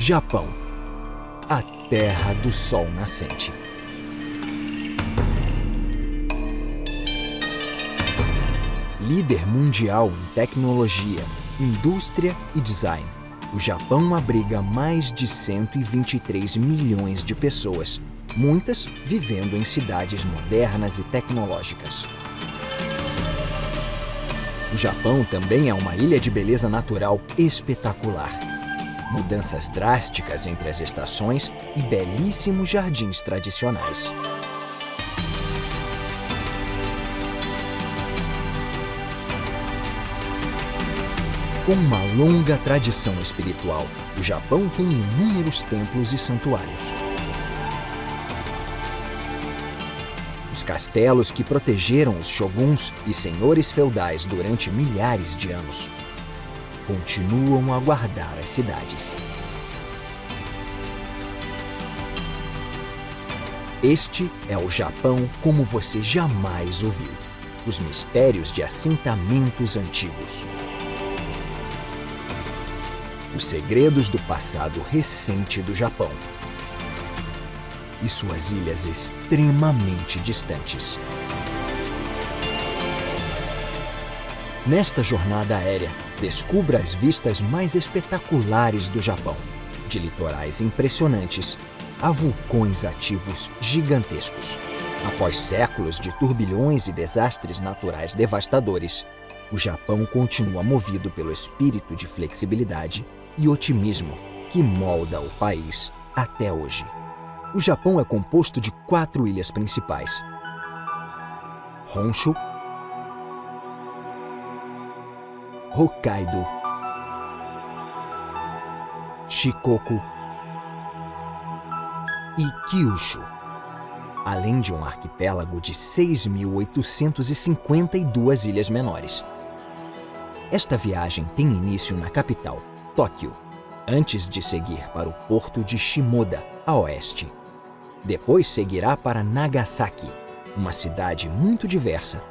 Japão, a terra do sol nascente. Líder mundial em tecnologia, indústria e design, o Japão abriga mais de 123 milhões de pessoas, muitas vivendo em cidades modernas e tecnológicas. O Japão também é uma ilha de beleza natural espetacular. Mudanças drásticas entre as estações e belíssimos jardins tradicionais. Com uma longa tradição espiritual, o Japão tem inúmeros templos e santuários. Os castelos que protegeram os shoguns e senhores feudais durante milhares de anos continuam a guardar as cidades. Este é o Japão como você jamais ouviu. Os mistérios de assentamentos antigos. Os segredos do passado recente do Japão. E suas ilhas extremamente distantes. Nesta jornada aérea, descubra as vistas mais espetaculares do Japão, de litorais impressionantes a vulcões ativos gigantescos. Após séculos de turbilhões e desastres naturais devastadores, o Japão continua movido pelo espírito de flexibilidade e otimismo que molda o país até hoje. O Japão é composto de 4 ilhas principais: Honshu, Hokkaido, Shikoku e Kyushu, além de um arquipélago de 6.852 ilhas menores. Esta viagem tem início na capital, Tóquio, antes de seguir para o porto de Shimoda, a oeste. Depois seguirá para Nagasaki, uma cidade muito diversa,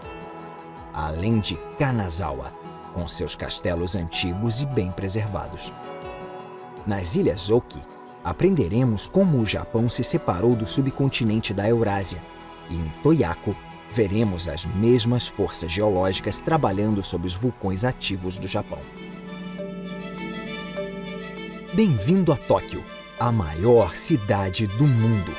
além de Kanazawa, com seus castelos antigos e bem preservados. Nas Ilhas Oki, aprenderemos como o Japão se separou do subcontinente da Eurásia, e em Toyako veremos as mesmas forças geológicas trabalhando sob os vulcões ativos do Japão. Bem-vindo a Tóquio, a maior cidade do mundo.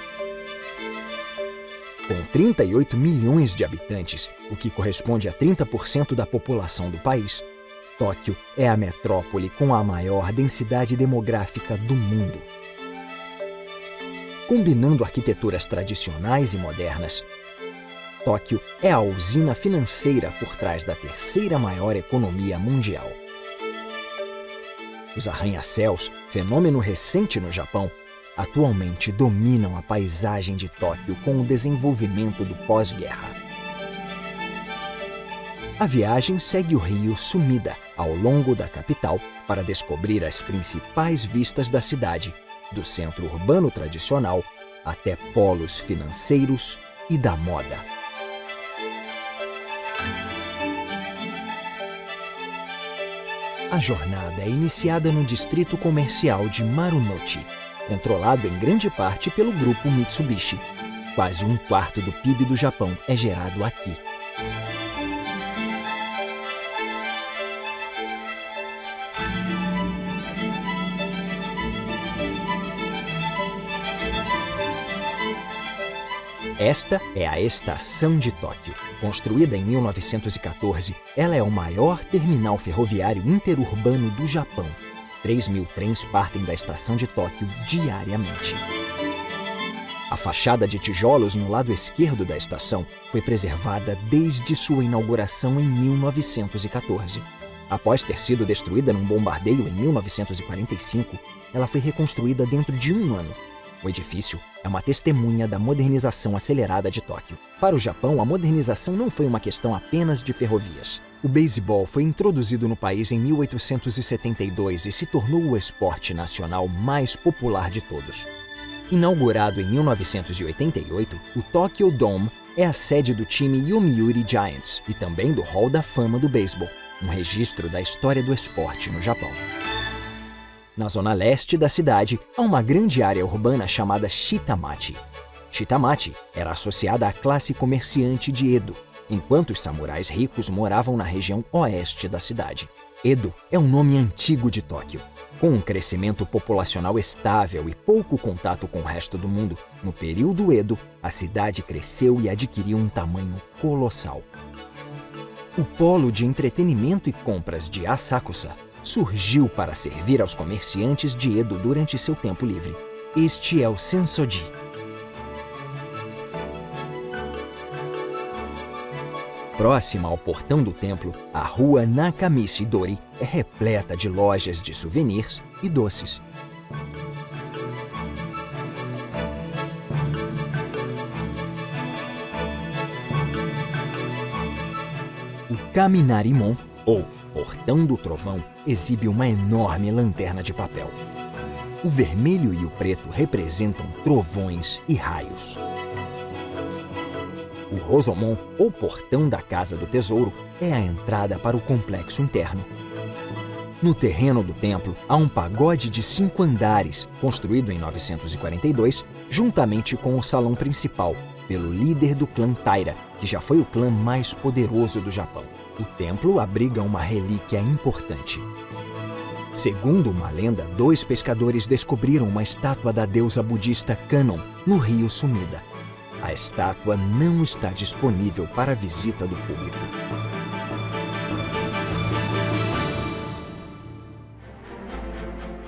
Com 38 milhões de habitantes, o que corresponde a 30% da população do país, Tóquio é a metrópole com a maior densidade demográfica do mundo. Combinando arquiteturas tradicionais e modernas, Tóquio é a usina financeira por trás da terceira maior economia mundial. Os arranha-céus, fenômeno recente no Japão, atualmente dominam a paisagem de Tóquio com o desenvolvimento do pós-guerra. A viagem segue o rio Sumida ao longo da capital para descobrir as principais vistas da cidade, do centro urbano tradicional até polos financeiros e da moda. A jornada é iniciada no distrito comercial de Marunouchi, controlado em grande parte pelo grupo Mitsubishi. Quase 1/4 do PIB do Japão é gerado aqui. Esta é a Estação de Tóquio. Construída em 1914, ela é o maior terminal ferroviário interurbano do Japão. 3.000 trens partem da Estação de Tóquio diariamente. A fachada de tijolos no lado esquerdo da estação foi preservada desde sua inauguração em 1914. Após ter sido destruída num bombardeio em 1945, ela foi reconstruída dentro de um ano. O edifício é uma testemunha da modernização acelerada de Tóquio. Para o Japão, a modernização não foi uma questão apenas de ferrovias. O beisebol foi introduzido no país em 1872 e se tornou o esporte nacional mais popular de todos. Inaugurado em 1988, o Tokyo Dome é a sede do time Yomiuri Giants e também do Hall da Fama do Beisebol, um registro da história do esporte no Japão. Na zona leste da cidade, há uma grande área urbana chamada Shitamachi. Shitamachi era associada à classe comerciante de Edo, enquanto os samurais ricos moravam na região oeste da cidade. Edo é um nome antigo de Tóquio. Com um crescimento populacional estável e pouco contato com o resto do mundo, no período Edo, a cidade cresceu e adquiriu um tamanho colossal. O polo de entretenimento e compras de Asakusa surgiu para servir aos comerciantes de Edo durante seu tempo livre. Este é o Sensoji. Próxima ao portão do templo, a rua Nakamichi-dori é repleta de lojas de souvenirs e doces. O Kaminarimon, ou Portão do Trovão, exibe uma enorme lanterna de papel. O vermelho e o preto representam trovões e raios. O Rosomon, ou Portão da Casa do Tesouro, é a entrada para o complexo interno. No terreno do templo, há um pagode de 5 andares, construído em 942, juntamente com o salão principal, pelo líder do clã Taira, que já foi o clã mais poderoso do Japão. O templo abriga uma relíquia importante. Segundo uma lenda, 2 pescadores descobriram uma estátua da deusa budista Kannon no rio Sumida. A estátua não está disponível para visita do público.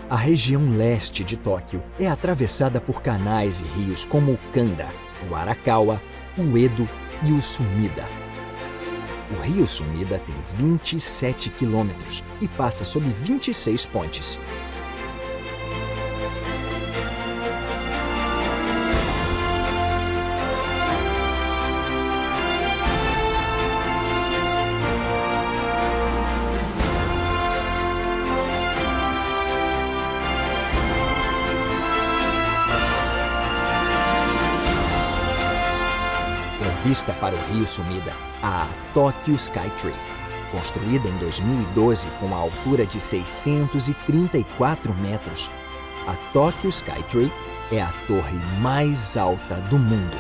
A região leste de Tóquio é atravessada por canais e rios como o Kanda, o Arakawa, o Edo e o Sumida. O rio Sumida tem 27 quilômetros e passa sob 26 pontes. Vista para o rio Sumida, a Tokyo Skytree, construída em 2012 com a altura de 634 metros. A Tokyo Skytree é a torre mais alta do mundo.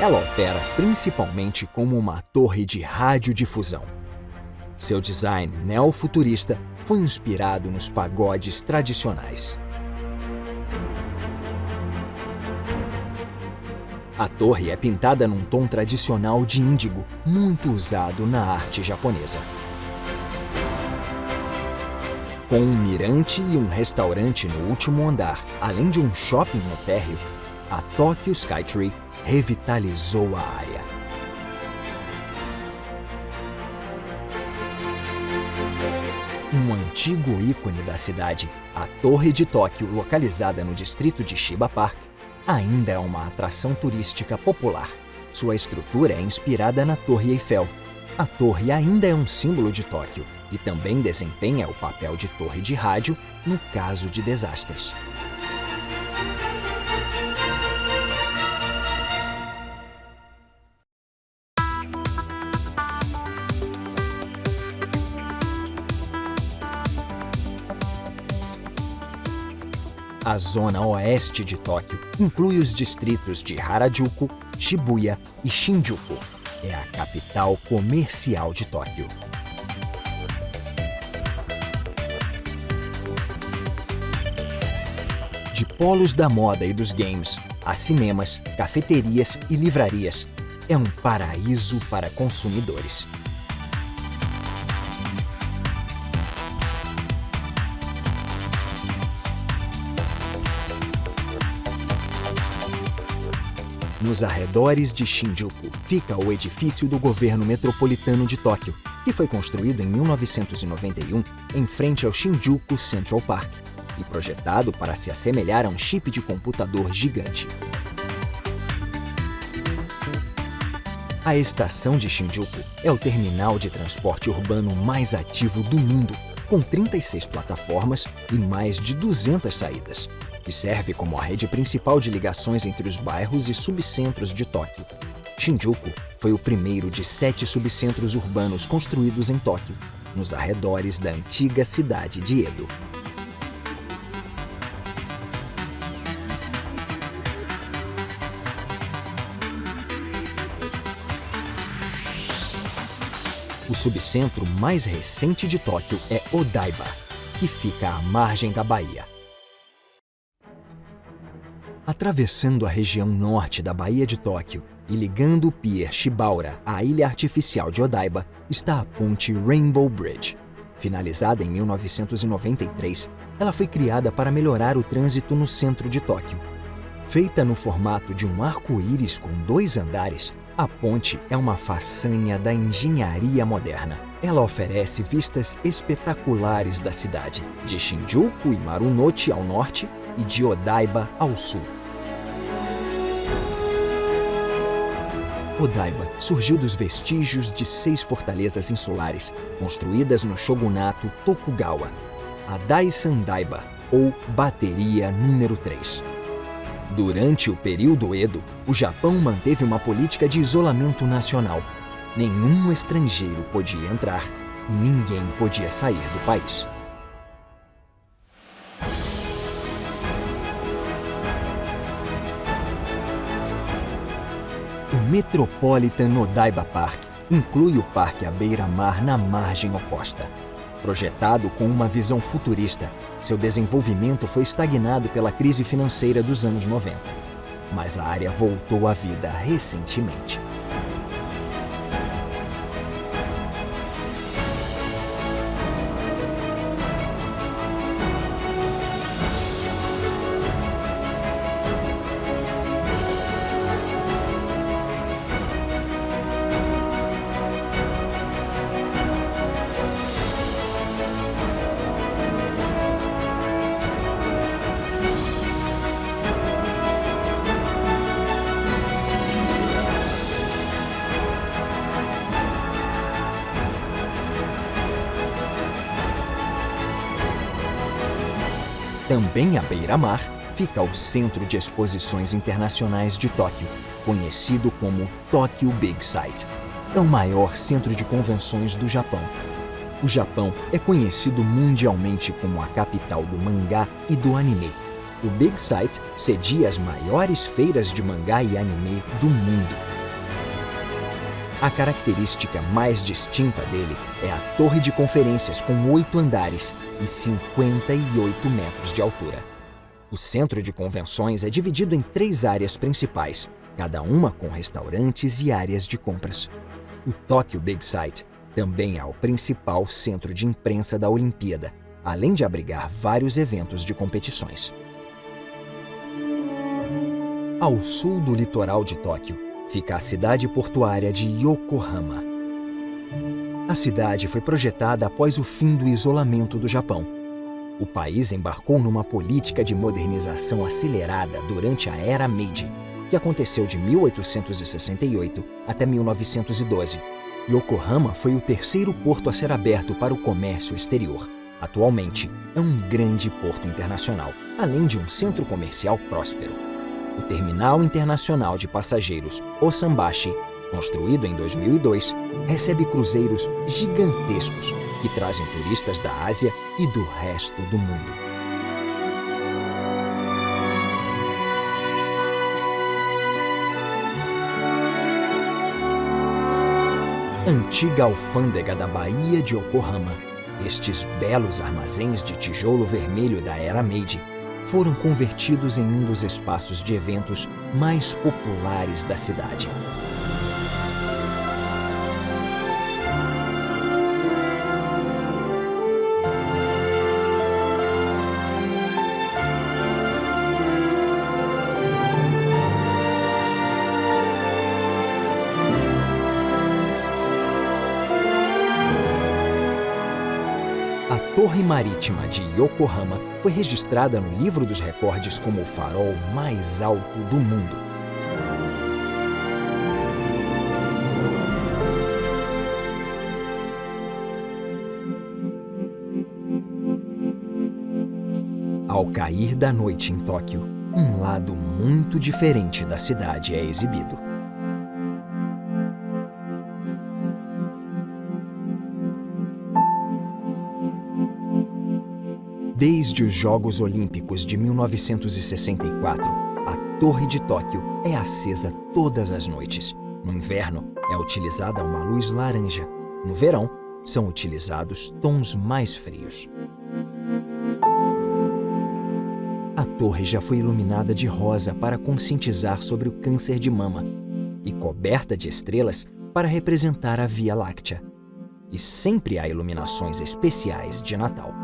Ela opera principalmente como uma torre de radiodifusão. Seu design neofuturista foi inspirado nos pagodes tradicionais. A torre é pintada num tom tradicional de índigo, muito usado na arte japonesa. Com um mirante e um restaurante no último andar, além de um shopping no térreo, a Tokyo Skytree revitalizou a área. Um antigo ícone da cidade, a Torre de Tóquio, localizada no distrito de Shiba Park, ainda é uma atração turística popular. Sua estrutura é inspirada na Torre Eiffel. A torre ainda é um símbolo de Tóquio e também desempenha o papel de torre de rádio no caso de desastres. A zona oeste de Tóquio inclui os distritos de Harajuku, Shibuya e Shinjuku. É a capital comercial de Tóquio. De polos da moda e dos games, a cinemas, cafeterias e livrarias, é um paraíso para consumidores. Nos arredores de Shinjuku fica o edifício do governo metropolitano de Tóquio, que foi construído em 1991 em frente ao Shinjuku Central Park e projetado para se assemelhar a um chip de computador gigante. A estação de Shinjuku é o terminal de transporte urbano mais ativo do mundo, com 36 plataformas e mais de 200 saídas, que serve como a rede principal de ligações entre os bairros e subcentros de Tóquio. Shinjuku foi o primeiro de 7 subcentros urbanos construídos em Tóquio nos arredores da antiga cidade de Edo. O subcentro mais recente de Tóquio é Odaiba, que fica à margem da baía. Atravessando a região norte da Baía de Tóquio e ligando o pier Shibaura à ilha artificial de Odaiba está a ponte Rainbow Bridge. Finalizada em 1993, ela foi criada para melhorar o trânsito no centro de Tóquio. Feita no formato de um arco-íris com 2 andares, a ponte é uma façanha da engenharia moderna. Ela oferece vistas espetaculares da cidade, de Shinjuku e Marunouchi ao norte e de Odaiba ao sul. Odaiba surgiu dos vestígios de 6 fortalezas insulares, construídas no shogunato Tokugawa, a Daisandaiba, ou Bateria número 3. Durante o período Edo, o Japão manteve uma política de isolamento nacional. Nenhum estrangeiro podia entrar e ninguém podia sair do país. O Metropolitan Odaiba Park inclui o parque à beira-mar na margem oposta. Projetado com uma visão futurista, seu desenvolvimento foi estagnado pela crise financeira dos anos 90. Mas a área voltou à vida recentemente. Também à beira-mar fica o Centro de Exposições Internacionais de Tóquio, conhecido como Tokyo Big Sight. É o maior centro de convenções do Japão. O Japão é conhecido mundialmente como a capital do mangá e do anime. O Big Sight cedia as maiores feiras de mangá e anime do mundo. A característica mais distinta dele é a torre de conferências com 8 andares e 58 metros de altura. O centro de convenções é dividido em 3 áreas principais, cada uma com restaurantes e áreas de compras. O Tokyo Big Sight também é o principal centro de imprensa da Olimpíada, além de abrigar vários eventos de competições. Ao sul do litoral de Tóquio, fica a cidade portuária de Yokohama. A cidade foi projetada após o fim do isolamento do Japão. O país embarcou numa política de modernização acelerada durante a Era Meiji, que aconteceu de 1868 até 1912. Yokohama foi o terceiro porto a ser aberto para o comércio exterior. Atualmente, é um grande porto internacional, além de um centro comercial próspero. O Terminal Internacional de Passageiros Osambashi, construído em 2002, recebe cruzeiros gigantescos que trazem turistas da Ásia e do resto do mundo. Antiga alfândega da Baía de Yokohama, estes belos armazéns de tijolo vermelho da Era Meiji foram convertidos em um dos espaços de eventos mais populares da cidade. A Torre Marítima de Yokohama foi registrada no Livro dos Recordes como o farol mais alto do mundo. Ao cair da noite em Tóquio, um lado muito diferente da cidade é exibido. Desde os Jogos Olímpicos de 1964, a Torre de Tóquio é acesa todas as noites. No inverno, é utilizada uma luz laranja. No verão, são utilizados tons mais frios. A torre já foi iluminada de rosa para conscientizar sobre o câncer de mama e coberta de estrelas para representar a Via Láctea. E sempre há iluminações especiais de Natal.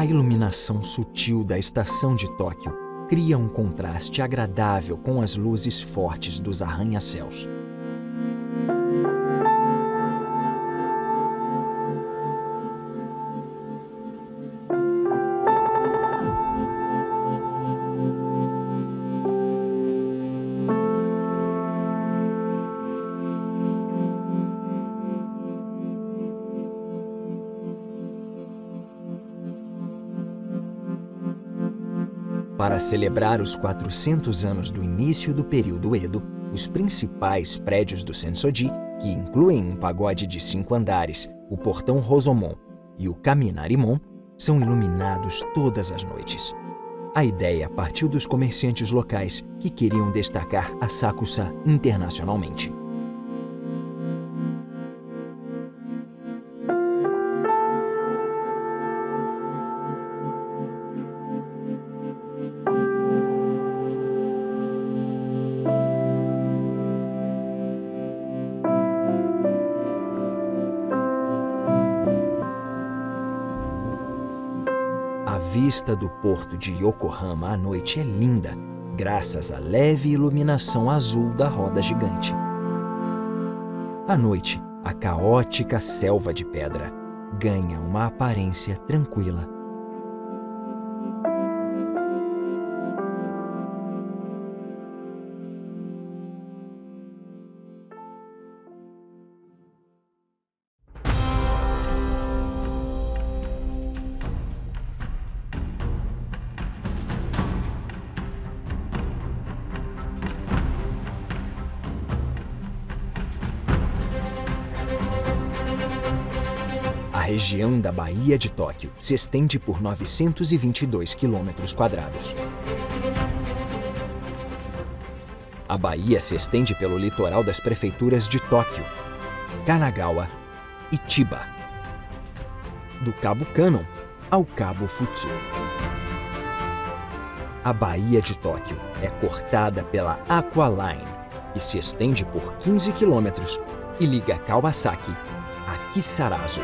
A iluminação sutil da estação de Tóquio cria um contraste agradável com as luzes fortes dos arranha-céus. Para celebrar os 400 anos do início do período Edo, os principais prédios do Sensoji, que incluem um pagode de 5 andares, o portão Rosomon e o Kaminarimon, são iluminados todas as noites. A ideia partiu dos comerciantes locais que queriam destacar a Sakusa internacionalmente. A vista do porto de Yokohama à noite é linda, graças à leve iluminação azul da roda gigante. À noite, a caótica selva de pedra ganha uma aparência tranquila. A região da Baía de Tóquio se estende por 922 km². A baía se estende pelo litoral das prefeituras de Tóquio, Kanagawa e Chiba, do Cabo Kannon ao Cabo Futsu. A Baía de Tóquio é cortada pela Aqua Line, que se estende por 15 km e liga Kawasaki a Kisarazu.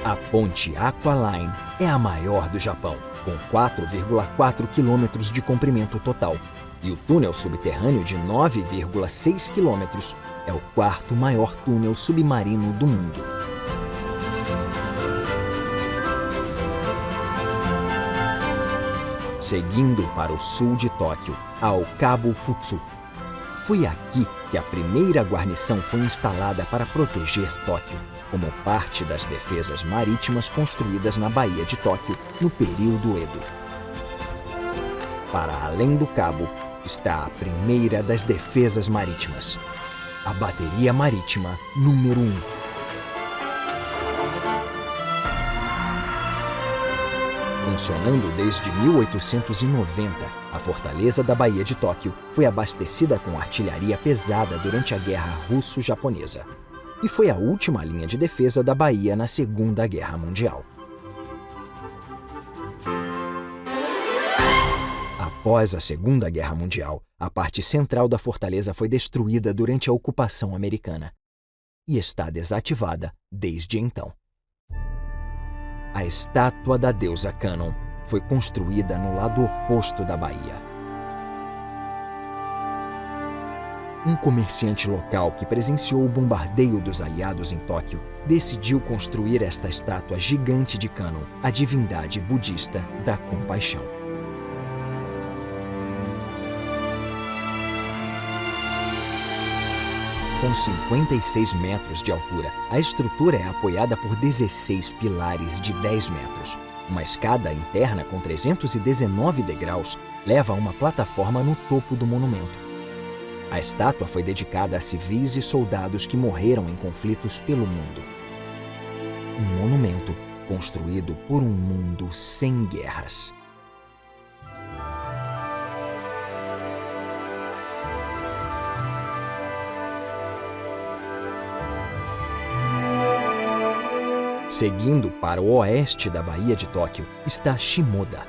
A ponte Aqua Line é a maior do Japão, com 4,4 km de comprimento total, e o túnel subterrâneo de 9,6 km é o quarto maior túnel submarino do mundo. Seguindo para o sul de Tóquio, ao Cabo Futsu. Foi aqui que a primeira guarnição foi instalada para proteger Tóquio, como parte das defesas marítimas construídas na Baía de Tóquio no período Edo. Para além do cabo está a primeira das defesas marítimas, a Bateria Marítima número 1. Funcionando desde 1890, a fortaleza da Baía de Tóquio foi abastecida com artilharia pesada durante a Guerra Russo-Japonesa e foi a última linha de defesa da Baía na Segunda Guerra Mundial. Após a Segunda Guerra Mundial, a parte central da fortaleza foi destruída durante a ocupação americana e está desativada desde então. A estátua da deusa Kannon foi construída no lado oposto da baía. Um comerciante local que presenciou o bombardeio dos aliados em Tóquio decidiu construir esta estátua gigante de Kannon, a divindade budista da compaixão. Com 56 metros de altura, a estrutura é apoiada por 16 pilares de 10 metros. Uma escada interna com 319 degraus leva a uma plataforma no topo do monumento. A estátua foi dedicada a civis e soldados que morreram em conflitos pelo mundo. Um monumento construído por um mundo sem guerras. Seguindo para o oeste da Baía de Tóquio está Shimoda.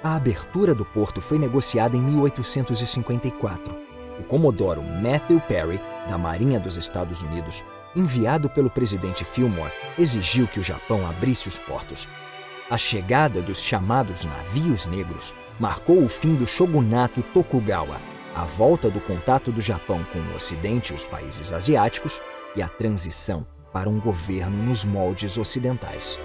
A abertura do porto foi negociada em 1854. O comodoro Matthew Perry, da Marinha dos Estados Unidos, enviado pelo presidente Fillmore, exigiu que o Japão abrisse os portos. A chegada dos chamados navios negros marcou o fim do shogunato Tokugawa, a volta do contato do Japão com o Ocidente e os países asiáticos e a transição para um governo nos moldes ocidentais.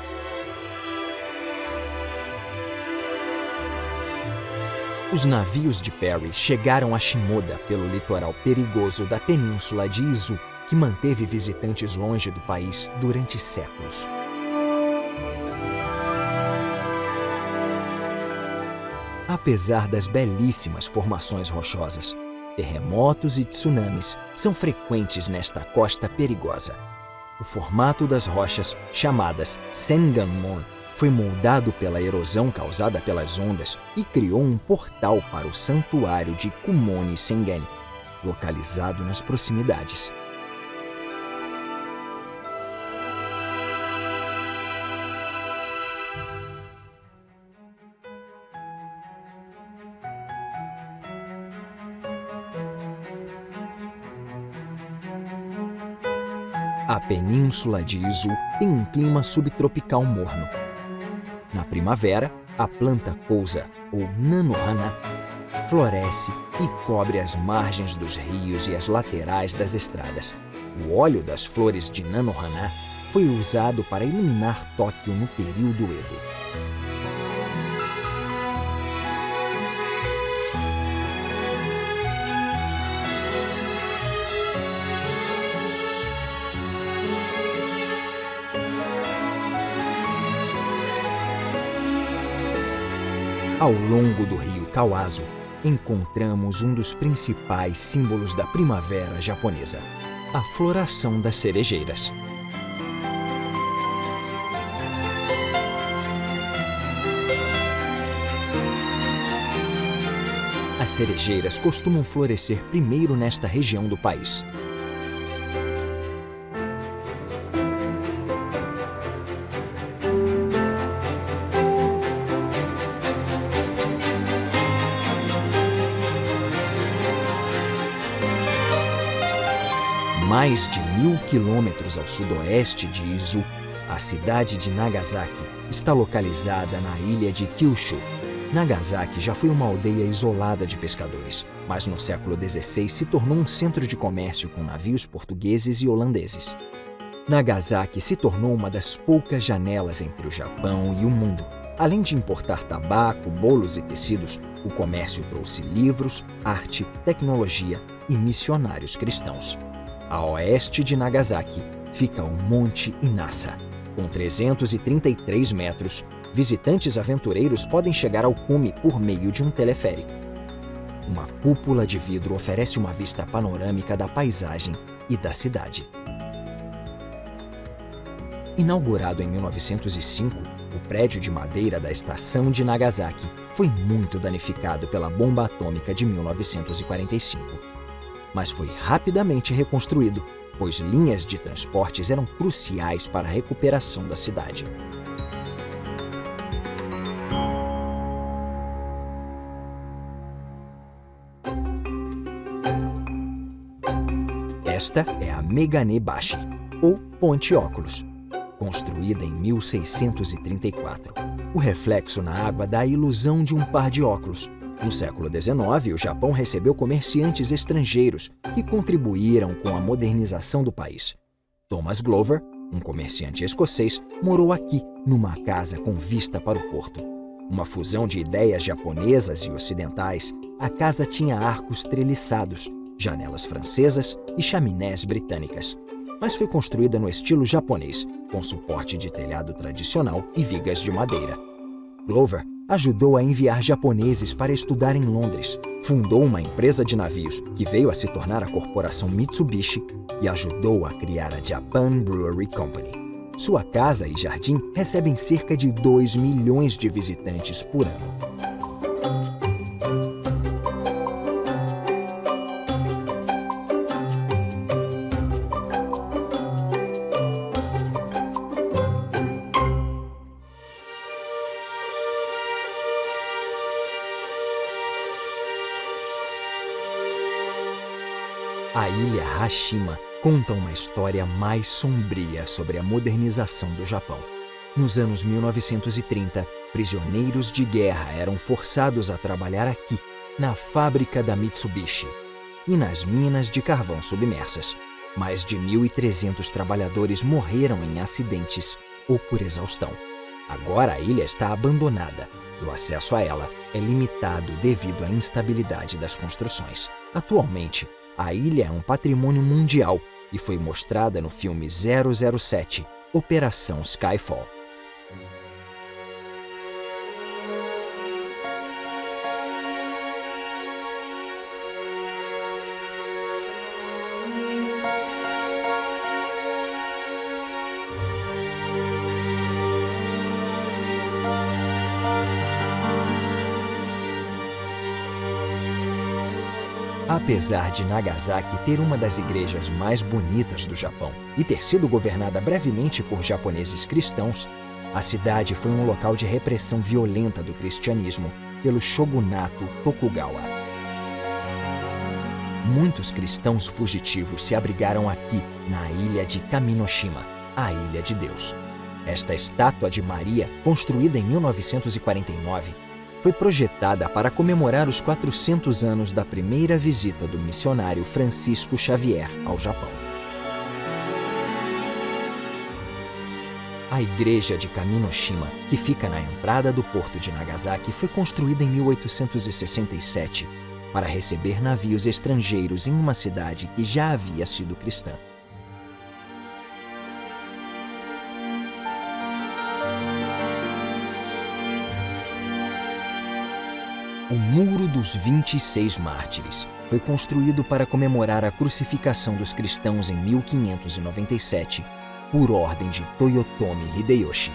Os navios de Perry chegaram a Shimoda pelo litoral perigoso da península de Izu, que manteve visitantes longe do país durante séculos. Apesar das belíssimas formações rochosas, terremotos e tsunamis são frequentes nesta costa perigosa. O formato das rochas, chamadas Senganmon, foi moldado pela erosão causada pelas ondas e criou um portal para o santuário de Kumoni Sengen, localizado nas proximidades. A península de Izu tem um clima subtropical morno. Na primavera, a planta Kousa, ou Nanohana, floresce e cobre as margens dos rios e as laterais das estradas. O óleo das flores de Nanohana foi usado para iluminar Tóquio no período Edo. Ao longo do rio Kawazu, encontramos um dos principais símbolos da primavera japonesa, a floração das cerejeiras. As cerejeiras costumam florescer primeiro nesta região do país. Mais de 1000 quilômetros ao sudoeste de Izu, a cidade de Nagasaki está localizada na ilha de Kyushu. Nagasaki já foi uma aldeia isolada de pescadores, mas no século XVI se tornou um centro de comércio com navios portugueses e holandeses. Nagasaki se tornou uma das poucas janelas entre o Japão e o mundo. Além de importar tabaco, bolos e tecidos, o comércio trouxe livros, arte, tecnologia e missionários cristãos. A oeste de Nagasaki fica o Monte Inasa. Com 333 metros, visitantes aventureiros podem chegar ao cume por meio de um teleférico. Uma cúpula de vidro oferece uma vista panorâmica da paisagem e da cidade. Inaugurado em 1905, o prédio de madeira da estação de Nagasaki foi muito danificado pela bomba atômica de 1945. Mas foi rapidamente reconstruído, pois linhas de transportes eram cruciais para a recuperação da cidade. Esta é a Meganebashi, ou Ponte Óculos, construída em 1634. O reflexo na água dá a ilusão de um par de óculos. No século XIX, o Japão recebeu comerciantes estrangeiros que contribuíram com a modernização do país. Thomas Glover, um comerciante escocês, morou aqui, numa casa com vista para o porto. Uma fusão de ideias japonesas e ocidentais, a casa tinha arcos treliçados, janelas francesas e chaminés britânicas. Mas foi construída no estilo japonês, com suporte de telhado tradicional e vigas de madeira. Glover ajudou a enviar japoneses para estudar em Londres, fundou uma empresa de navios que veio a se tornar a corporação Mitsubishi e ajudou a criar a Japan Brewery Company. Sua casa e jardim recebem cerca de 2 milhões de visitantes por ano. A ilha Hashima conta uma história mais sombria sobre a modernização do Japão. Nos anos 1930, prisioneiros de guerra eram forçados a trabalhar aqui, na fábrica da Mitsubishi, e nas minas de carvão submersas. Mais de 1.300 trabalhadores morreram em acidentes ou por exaustão. Agora a ilha está abandonada e o acesso a ela é limitado devido à instabilidade das construções. Atualmente, a ilha é um patrimônio mundial e foi mostrada no filme 007, Operação Skyfall. Apesar de Nagasaki ter uma das igrejas mais bonitas do Japão e ter sido governada brevemente por japoneses cristãos, a cidade foi um local de repressão violenta do cristianismo pelo shogunato Tokugawa. Muitos cristãos fugitivos se abrigaram aqui, na ilha de Kaminoshima, a Ilha de Deus. Esta estátua de Maria, construída em 1949, foi projetada para comemorar os 400 anos da primeira visita do missionário Francisco Xavier ao Japão. A igreja de Kaminoshima, que fica na entrada do porto de Nagasaki, foi construída em 1867 para receber navios estrangeiros em uma cidade que já havia sido cristã. O Muro dos 26 Mártires foi construído para comemorar a crucificação dos cristãos em 1597, por ordem de Toyotomi Hideyoshi.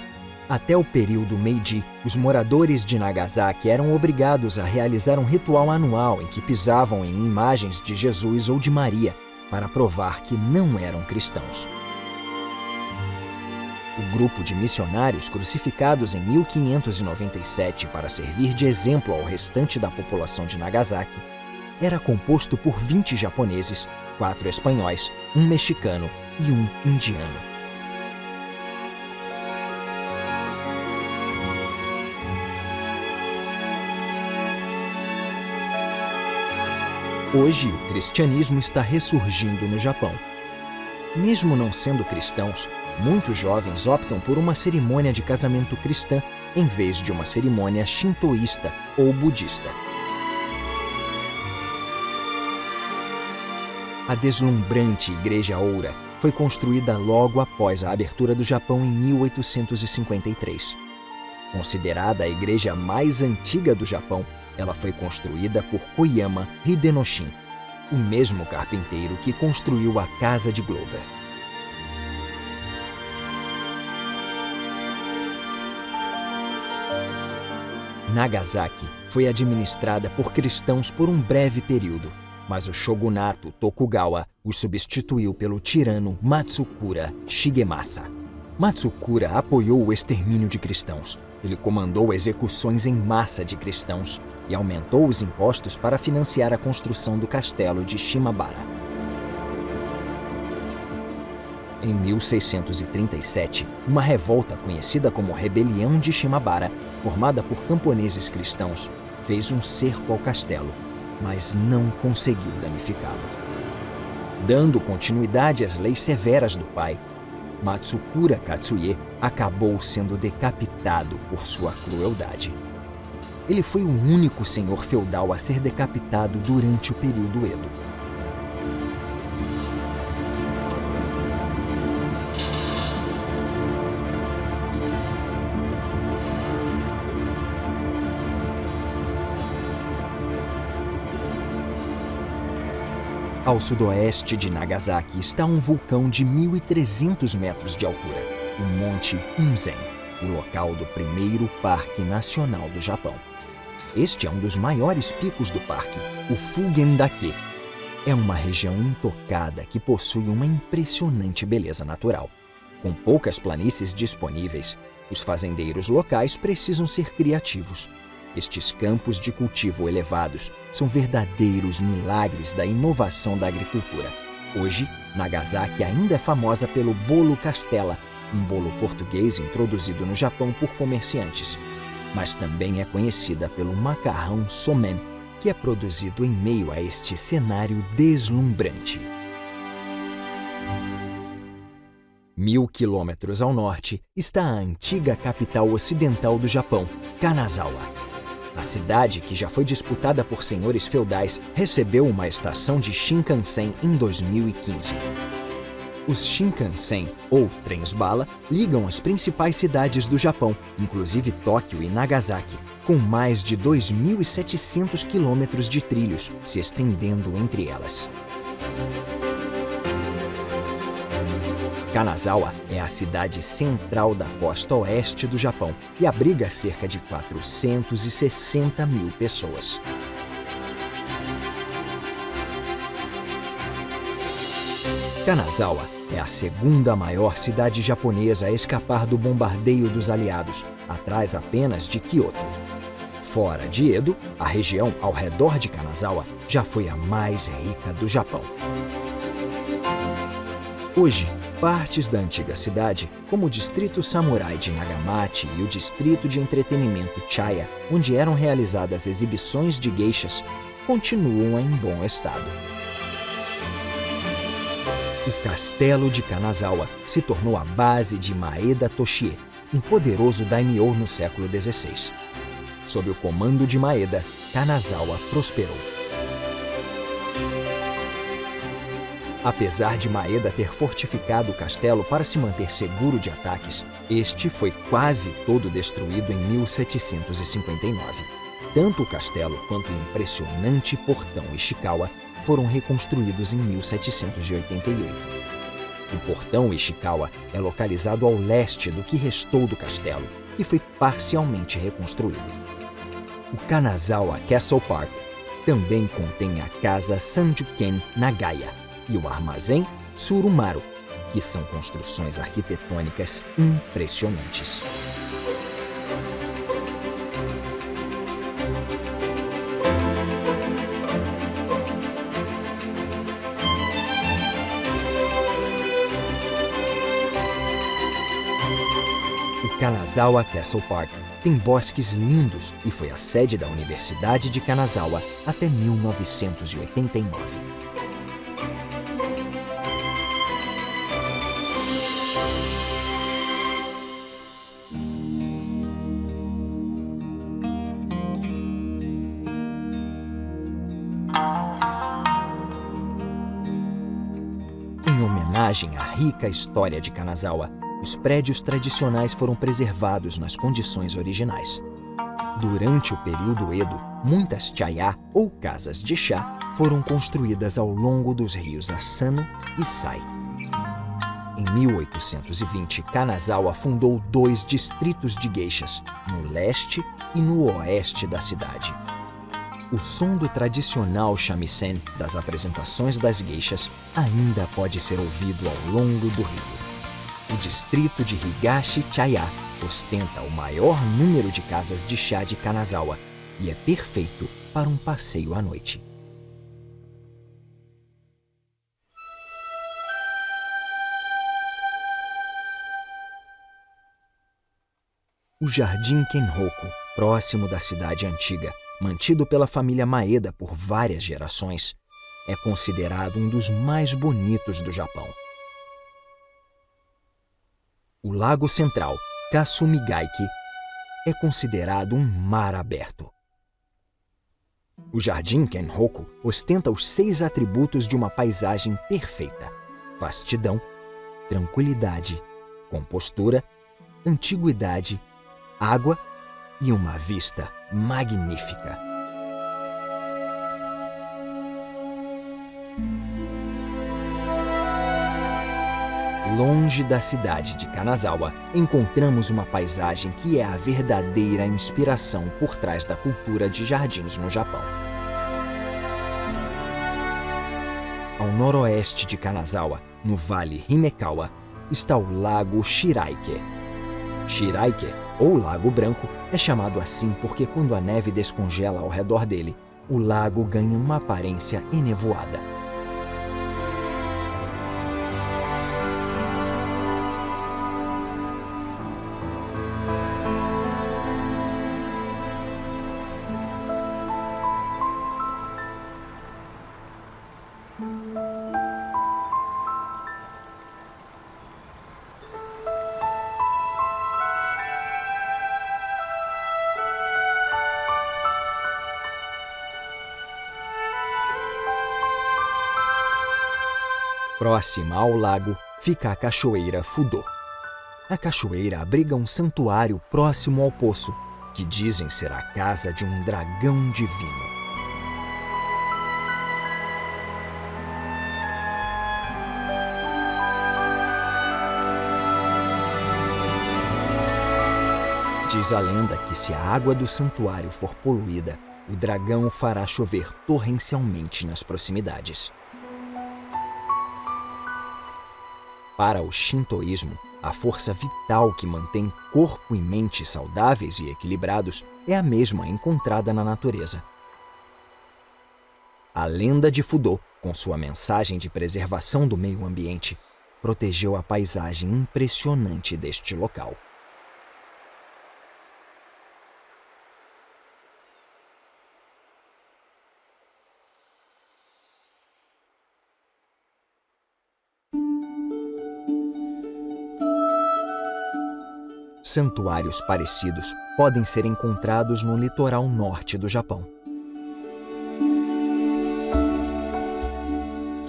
Até o período Meiji, os moradores de Nagasaki eram obrigados a realizar um ritual anual em que pisavam em imagens de Jesus ou de Maria para provar que não eram cristãos. O grupo de missionários crucificados em 1597 para servir de exemplo ao restante da população de Nagasaki era composto por 20 japoneses, 4 espanhóis, 1 mexicano e 1 indiano. Hoje, o cristianismo está ressurgindo no Japão. Mesmo não sendo cristãos, muitos jovens optam por uma cerimônia de casamento cristã em vez de uma cerimônia shintoísta ou budista. A deslumbrante Igreja Oura foi construída logo após a abertura do Japão em 1853. Considerada a igreja mais antiga do Japão, ela foi construída por Koyama Hidenoshin, o mesmo carpinteiro que construiu a casa de Glover. Nagasaki foi administrada por cristãos por um breve período, mas o shogunato Tokugawa os substituiu pelo tirano Matsukura Shigemasa. Matsukura apoiou o extermínio de cristãos. Ele comandou execuções em massa de cristãos e aumentou os impostos para financiar a construção do castelo de Shimabara. Em 1637, uma revolta conhecida como Rebelião de Shimabara, formada por camponeses cristãos, fez um cerco ao castelo, mas não conseguiu danificá-lo. Dando continuidade às leis severas do pai, Matsukura Katsuie acabou sendo decapitado por sua crueldade. Ele foi o único senhor feudal a ser decapitado durante o período Edo. Ao sudoeste de Nagasaki está um vulcão de 1.300 metros de altura, o Monte Unzen, o local do primeiro Parque Nacional do Japão. Este é um dos maiores picos do parque, o Fugen-dake. É uma região intocada que possui uma impressionante beleza natural. Com poucas planícies disponíveis, os fazendeiros locais precisam ser criativos. Estes campos de cultivo elevados são verdadeiros milagres da inovação da agricultura. Hoje, Nagasaki ainda é famosa pelo bolo castela, um bolo português introduzido no Japão por comerciantes. Mas também é conhecida pelo macarrão somen, que é produzido em meio a este cenário deslumbrante. 1.000 quilômetros ao norte está a antiga capital ocidental do Japão, Kanazawa. A cidade, que já foi disputada por senhores feudais, recebeu uma estação de Shinkansen em 2015. Os Shinkansen, ou trens-bala, ligam as principais cidades do Japão, inclusive Tóquio e Nagasaki, com mais de 2.700 quilômetros de trilhos se estendendo entre elas. Kanazawa é a cidade central da costa oeste do Japão e abriga cerca de 460 mil pessoas. Kanazawa é a segunda maior cidade japonesa a escapar do bombardeio dos aliados, atrás apenas de Kyoto. Fora de Edo, a região ao redor de Kanazawa já foi a mais rica do Japão. Hoje, partes da antiga cidade, como o distrito samurai de Nagamachi e o distrito de entretenimento Chaya, onde eram realizadas exibições de geishas, continuam em bom estado. O castelo de Kanazawa se tornou a base de Maeda Toshie, um poderoso daimyo no século XVI. Sob o comando de Maeda, Kanazawa prosperou. Apesar de Maeda ter fortificado o castelo para se manter seguro de ataques, este foi quase todo destruído em 1759. Tanto o castelo quanto o impressionante portão Ishikawa foram reconstruídos em 1788. O portão Ishikawa é localizado ao leste do que restou do castelo e foi parcialmente reconstruído. O Kanazawa Castle Park também contém a casa Sanjuken Nagaya e o armazém Tsurumaru, que são construções arquitetônicas impressionantes. O Kanazawa Castle Park tem bosques lindos e foi a sede da Universidade de Kanazawa até 1989. Em homenagem à rica história de Kanazawa, os prédios tradicionais foram preservados nas condições originais. Durante o período Edo, muitas chaya, ou casas de chá, foram construídas ao longo dos rios Asano e Sai. Em 1820, Kanazawa fundou 2 distritos de geishas, no leste e no oeste da cidade. O som do tradicional shamisen das apresentações das geishas ainda pode ser ouvido ao longo do rio. O distrito de Higashi-chaya ostenta o maior número de casas de chá de Kanazawa e é perfeito para um passeio à noite. O Jardim Kenroku, próximo da cidade antiga, mantido pela família Maeda por várias gerações, é considerado um dos mais bonitos do Japão. O Lago Central, Kasumigaike, é considerado um mar aberto. O Jardim Kenroku ostenta os 6 atributos de uma paisagem perfeita: vastidão, tranquilidade, compostura, antiguidade, água e uma vista magnífica. Longe da cidade de Kanazawa, encontramos uma paisagem que é a verdadeira inspiração por trás da cultura de jardins no Japão. Ao noroeste de Kanazawa, no Vale Himekawa, está o Lago Shiraike. Shiraike, ou Lago Branco, é chamado assim porque quando a neve descongela ao redor dele, o lago ganha uma aparência enevoada. Próxima ao lago fica a Cachoeira Fudô. A cachoeira abriga um santuário próximo ao poço, que dizem ser a casa de um dragão divino. Diz a lenda que se a água do santuário for poluída, o dragão fará chover torrencialmente nas proximidades. Para o shintoísmo, a força vital que mantém corpo e mente saudáveis e equilibrados é a mesma encontrada na natureza. A lenda de Fudô, com sua mensagem de preservação do meio ambiente, protegeu a paisagem impressionante deste local. Santuários parecidos podem ser encontrados no litoral norte do Japão.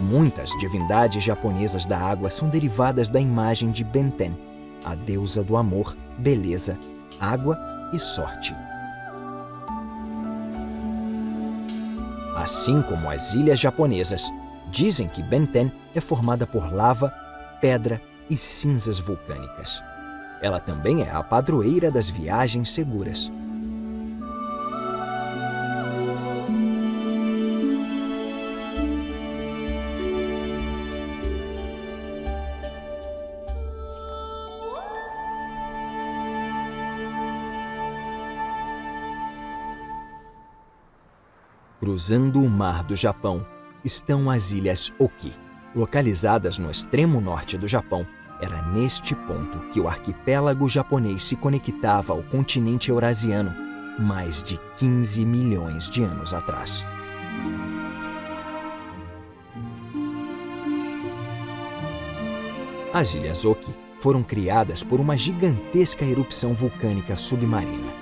Muitas divindades japonesas da água são derivadas da imagem de Benten, a deusa do amor, beleza, água e sorte. Assim como as ilhas japonesas, dizem que Benten é formada por lava, pedra e cinzas vulcânicas. Ela também é a padroeira das viagens seguras. Cruzando o Mar do Japão estão as Ilhas Oki. Localizadas no extremo norte do Japão, era neste ponto que o arquipélago japonês se conectava ao continente eurasiano mais de 15 milhões de anos atrás. As Ilhas Oki foram criadas por uma gigantesca erupção vulcânica submarina.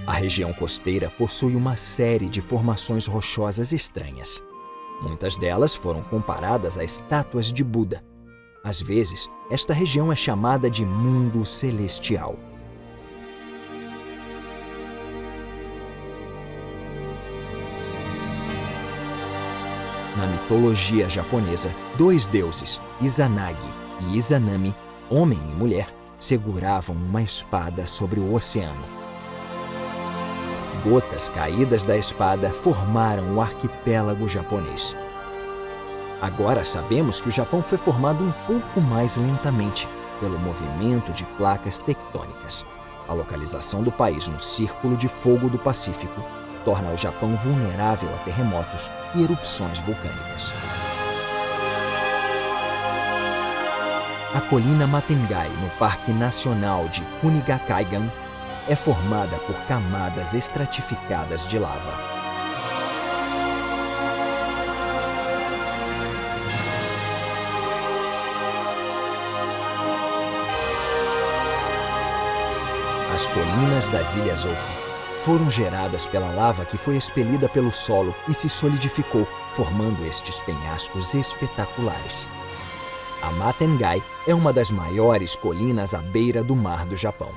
A região costeira possui uma série de formações rochosas estranhas. Muitas delas foram comparadas a estátuas de Buda. Às vezes, esta região é chamada de mundo celestial. Na mitologia japonesa, dois deuses, Izanagi e Izanami, homem e mulher, seguravam uma espada sobre o oceano. Gotas caídas da espada formaram o arquipélago japonês. Agora sabemos que o Japão foi formado um pouco mais lentamente pelo movimento de placas tectônicas. A localização do país no Círculo de Fogo do Pacífico torna o Japão vulnerável a terremotos e erupções vulcânicas. A colina Matengai, no Parque Nacional de Kunigakaigan, é formada por camadas estratificadas de lava. As colinas das Ilhas Oki foram geradas pela lava que foi expelida pelo solo e se solidificou, formando estes penhascos espetaculares. A Matengai é uma das maiores colinas à beira do Mar do Japão.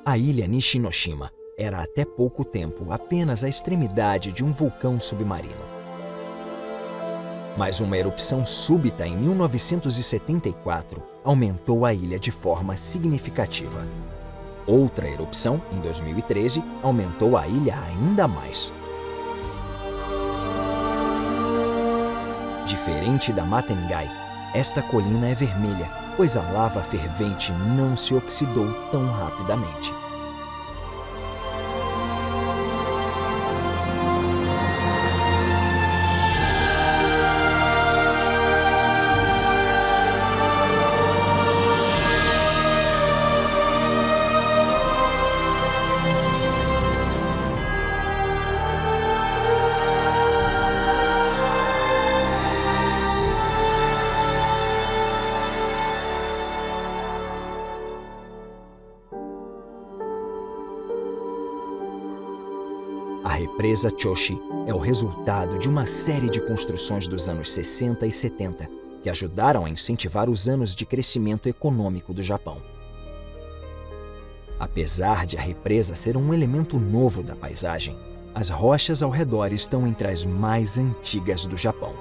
A ilha Nishinoshima era até pouco tempo apenas a extremidade de um vulcão submarino. Mas uma erupção súbita em 1974 aumentou a ilha de forma significativa. Outra erupção, em 2013, aumentou a ilha ainda mais. Diferente da Matengai, esta colina é vermelha, pois a lava fervente não se oxidou tão rapidamente. A represa Choshi é o resultado de uma série de construções dos anos 60 e 70 que ajudaram a incentivar os anos de crescimento econômico do Japão. Apesar de a represa ser um elemento novo da paisagem, as rochas ao redor estão entre as mais antigas do Japão.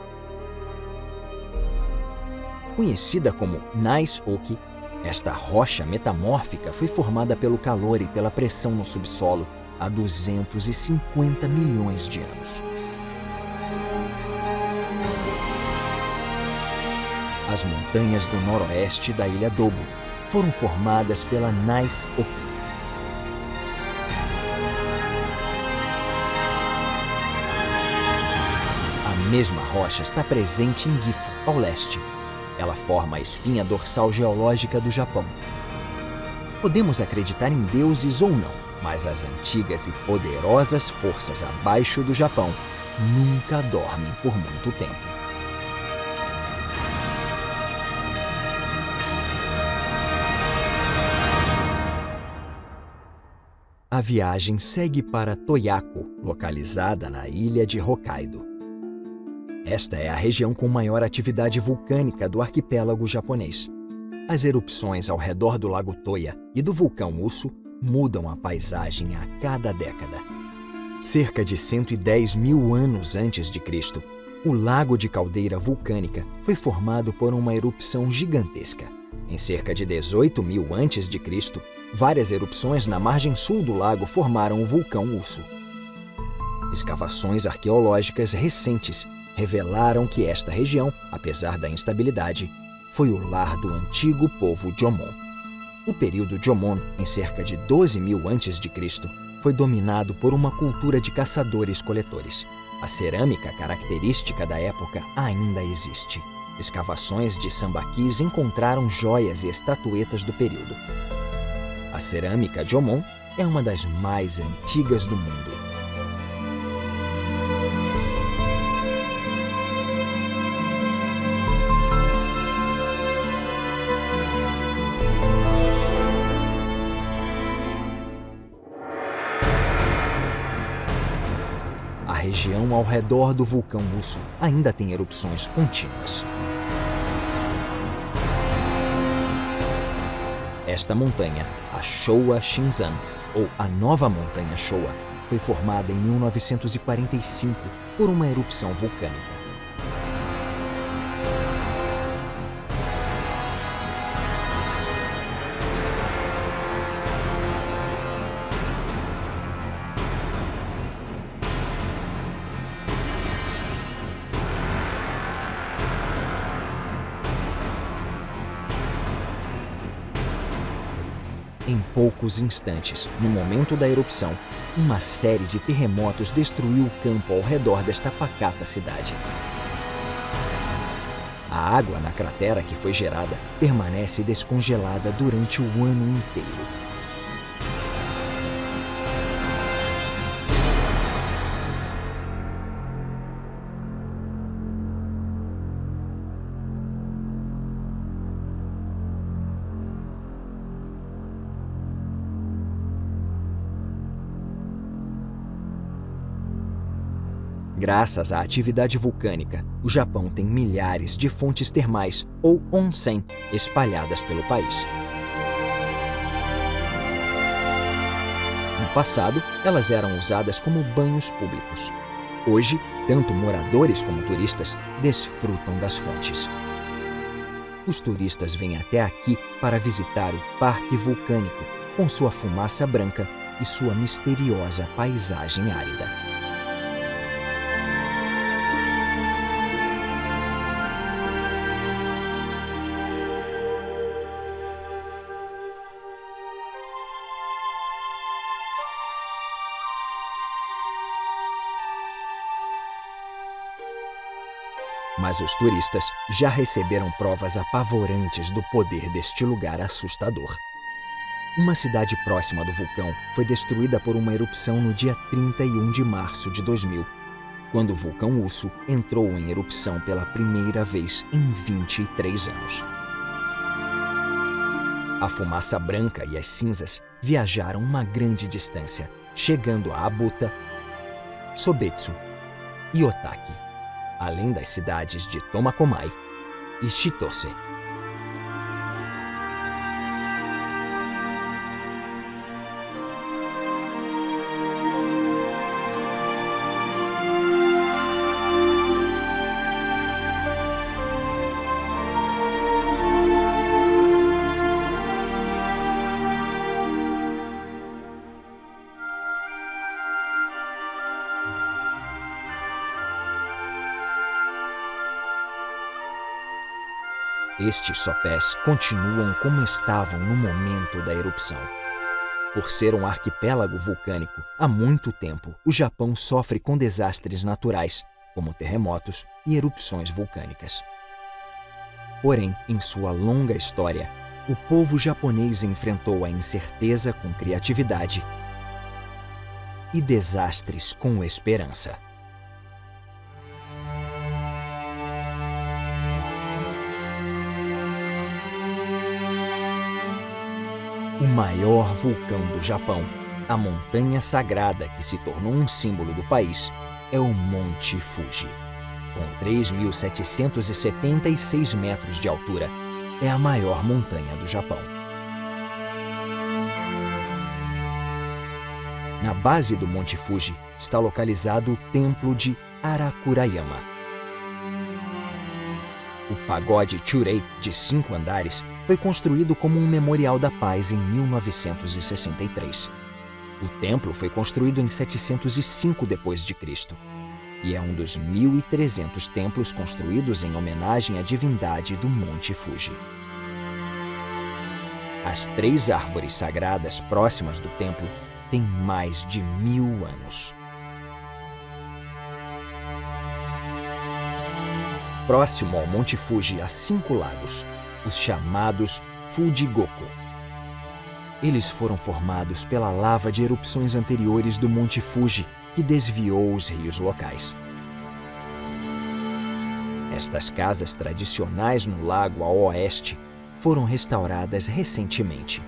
Conhecida como Nais-oki, esta rocha metamórfica foi formada pelo calor e pela pressão no subsolo há 250 milhões de anos. As montanhas do noroeste da ilha Dogo foram formadas pela Nais-oki. A mesma rocha está presente em Gifu, ao leste. Ela forma a espinha dorsal geológica do Japão. Podemos acreditar em deuses ou não, mas as antigas e poderosas forças abaixo do Japão nunca dormem por muito tempo. A viagem segue para Toyako, localizada na ilha de Hokkaido. Esta é a região com maior atividade vulcânica do arquipélago japonês. As erupções ao redor do Lago Toya e do vulcão Usu mudam a paisagem a cada década. Cerca de 110 mil anos antes de Cristo, o lago de caldeira vulcânica foi formado por uma erupção gigantesca. Em cerca de 18 mil antes de Cristo, várias erupções na margem sul do lago formaram o vulcão Usu. Escavações arqueológicas recentes revelaram que esta região, apesar da instabilidade, foi o lar do antigo povo Jomon. O período Jomon, em cerca de 12 mil a.C., foi dominado por uma cultura de caçadores-coletores. A cerâmica característica da época ainda existe. Escavações de sambaquis encontraram joias e estatuetas do período. A cerâmica Jomon é uma das mais antigas do mundo. A região ao redor do vulcão Usu ainda tem erupções contínuas. Esta montanha, a Showa Shinzan, ou a Nova Montanha Showa, foi formada em 1945 por uma erupção vulcânica. Em poucos instantes, no momento da erupção, uma série de terremotos destruiu o campo ao redor desta pacata cidade. A água na cratera que foi gerada permanece descongelada durante o ano inteiro. Graças à atividade vulcânica, o Japão tem milhares de fontes termais, ou onsen, espalhadas pelo país. passado, elas eram usadas como banhos públicos. Hoje, tanto moradores como turistas desfrutam das fontes. Os turistas vêm até aqui para visitar o Parque Vulcânico, com sua fumaça branca e sua misteriosa paisagem árida. Mas os turistas já receberam provas apavorantes do poder deste lugar assustador. Uma cidade próxima do vulcão foi destruída por uma erupção no dia 31 de março de 2000, quando o vulcão Usso entrou em erupção pela primeira vez em 23 anos. A fumaça branca e as cinzas viajaram uma grande distância, chegando a Abuta, Sobetsu e Otaki, além das cidades de Tomakomai e Chitose. Estes sopés continuam como estavam no momento da erupção. Por ser um arquipélago vulcânico, há muito tempo o Japão sofre com desastres naturais, como terremotos e erupções vulcânicas. Porém, em sua longa história, o povo japonês enfrentou a incerteza com criatividade e desastres com esperança. O maior vulcão do Japão, a montanha sagrada que se tornou um símbolo do país, é o Monte Fuji. Com 3.776 metros de altura, é a maior montanha do Japão. Na base do Monte Fuji está localizado o Templo de Arakurayama. O pagode Churei, de 5 andares, foi construído como um memorial da paz em 1963. O templo foi construído em 705 d.C. e é um dos 1.300 templos construídos em homenagem à divindade do Monte Fuji. As 3 árvores sagradas próximas do templo têm mais de 1000 anos. Próximo ao Monte Fuji há 5 lagos, os chamados Fujigoku. Eles foram formados pela lava de erupções anteriores do Monte Fuji, que desviou os rios locais. Estas casas tradicionais no lago a oeste foram restauradas recentemente.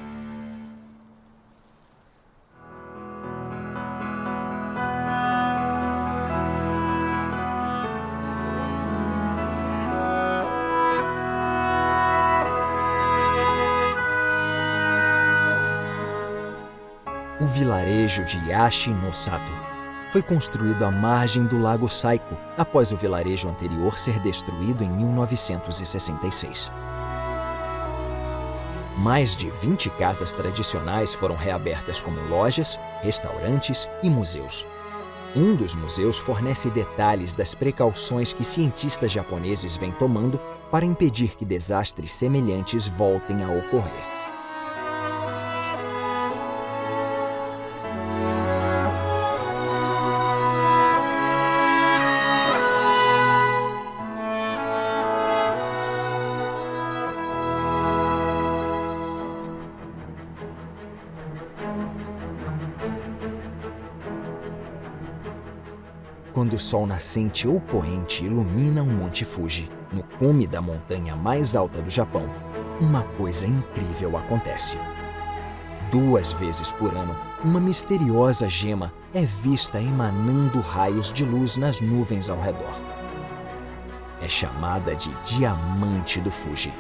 O vilarejo de Yashi no Sato foi construído à margem do lago Saiko após o vilarejo anterior ser destruído em 1966. Mais de 20 casas tradicionais foram reabertas como lojas, restaurantes e museus. Um dos museus fornece detalhes das precauções que cientistas japoneses vêm tomando para impedir que desastres semelhantes voltem a ocorrer. Quando o sol nascente ou poente ilumina o Monte Fuji, no cume da montanha mais alta do Japão, uma coisa incrível acontece. 2 vezes por ano, uma misteriosa gema é vista emanando raios de luz nas nuvens ao redor. É chamada de Diamante do Fuji.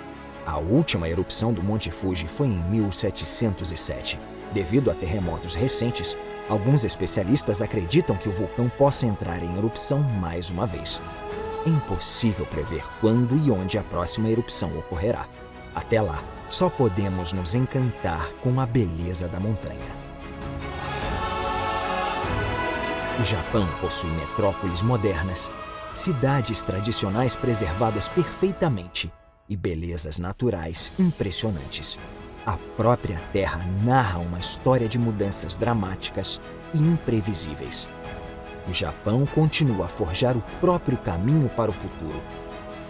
A última erupção do Monte Fuji foi em 1707. Devido a terremotos recentes, Alguns especialistas acreditam que o vulcão possa entrar em erupção mais uma vez. É impossível prever quando e onde a próxima erupção ocorrerá. Até lá, só podemos nos encantar com a beleza da montanha. O Japão possui metrópoles modernas, cidades tradicionais preservadas perfeitamente e belezas naturais impressionantes. A própria Terra narra uma história de mudanças dramáticas e imprevisíveis. O Japão continua a forjar o próprio caminho para o futuro,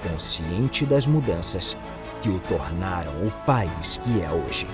consciente das mudanças que o tornaram o país que é hoje.